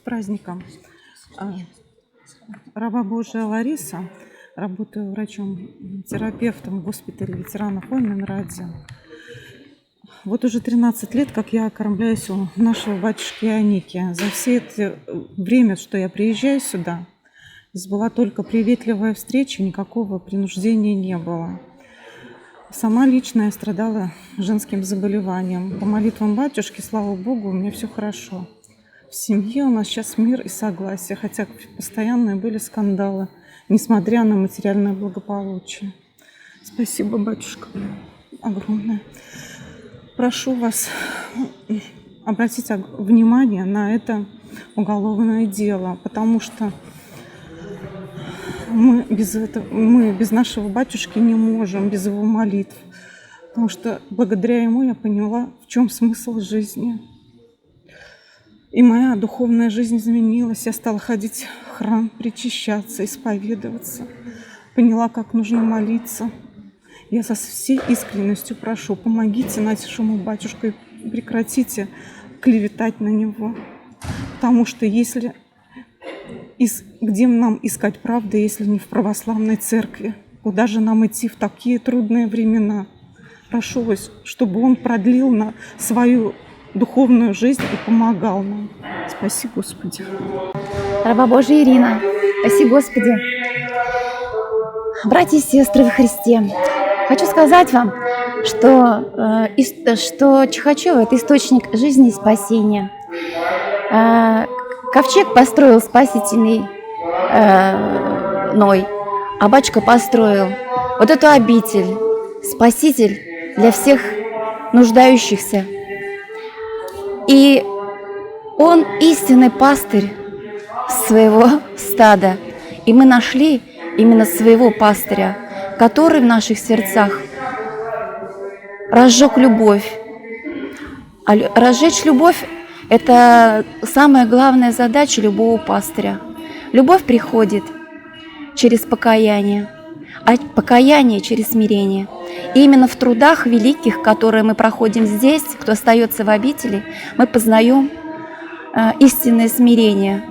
праздником. А, Раба Божия Лариса, работаю врачом-терапевтом в госпитале ветеранов войн номер 1. Вот уже 13 лет, как я кормляюсь у нашего батюшки Ионики. За все это время, что я приезжаю сюда, здесь была только приветливая встреча, никакого принуждения не было. Сама лично я страдала женским заболеванием. По молитвам батюшки, слава Богу, у меня все хорошо. В семье у нас сейчас мир и согласие, хотя постоянные были скандалы, несмотря на материальное благополучие. Спасибо, батюшка, огромное. Прошу вас обратить внимание на это уголовное дело, потому что мы без нашего батюшки не можем, без его молитв. Потому что благодаря ему я поняла, в чем смысл жизни. И моя духовная жизнь изменилась. Я стала ходить в храм, причащаться, исповедоваться. Поняла, как нужно молиться. Я со всей искренностью прошу, помогите нашему батюшке и прекратите клеветать на него. Потому что где нам искать правду, если не в православной церкви? Куда же нам идти в такие трудные времена? Прошу вас, чтобы он продлил на свою духовную жизнь и помогал нам. Спаси Господи. Раба Божия Ирина, спаси Господи. Братья и сестры во Христе, хочу сказать вам, что Чехачева – это источник жизни и спасения. Ковчег построил спасительный Ной, а батюшка построил вот эту обитель, спаситель для всех нуждающихся. И он истинный пастырь своего стада. И мы нашли именно своего пастыря, который в наших сердцах разжег любовь. А разжечь любовь – это самая главная задача любого пастыря. Любовь приходит через покаяние, а покаяние через смирение. И именно в трудах великих, которые мы проходим здесь, кто остается в обители, мы познаем истинное смирение,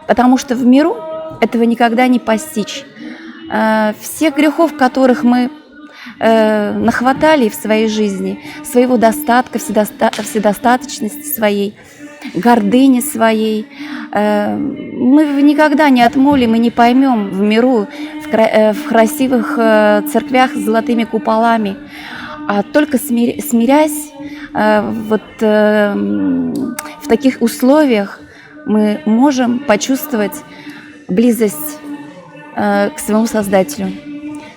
потому что в миру этого никогда не постичь. Всех грехов, которых мы нахватали в своей жизни, своего достатка, вседостаточности своей, гордыни своей, мы никогда не отмолим и не поймем в миру, в красивых церквях с золотыми куполами, а только смирясь в таких условиях мы можем почувствовать близость к своему Создателю.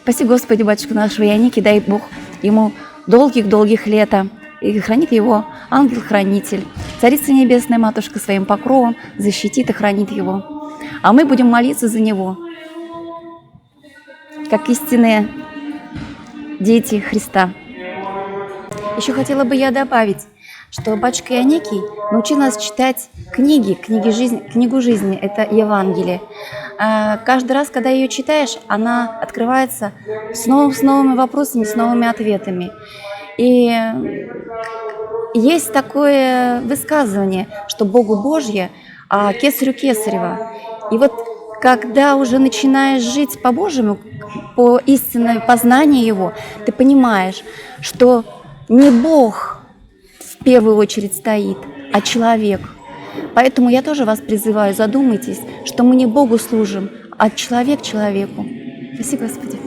Спаси Господи, батюшку нашего Ионики, дай Бог ему долгих лет, и хранит его ангел-хранитель. Царица Небесная, Матушка, своим покровом защитит и хранит его. А мы будем молиться за него, как истинные дети Христа. Еще хотела бы я добавить, что батюшка Ионикий научил нас читать книгу жизни, это Евангелие. Каждый раз, когда ее читаешь, она открывается с новыми вопросами, с новыми ответами. И есть такое высказывание, что Богу Божье, а кесарю кесарева. И вот когда уже начинаешь жить по-божьему, по истинному познанию Его, ты понимаешь, что не Бог в первую очередь стоит, а человек. Поэтому я тоже вас призываю, задумайтесь, что мы не Богу служим, а человек человеку. Спасибо, Господи.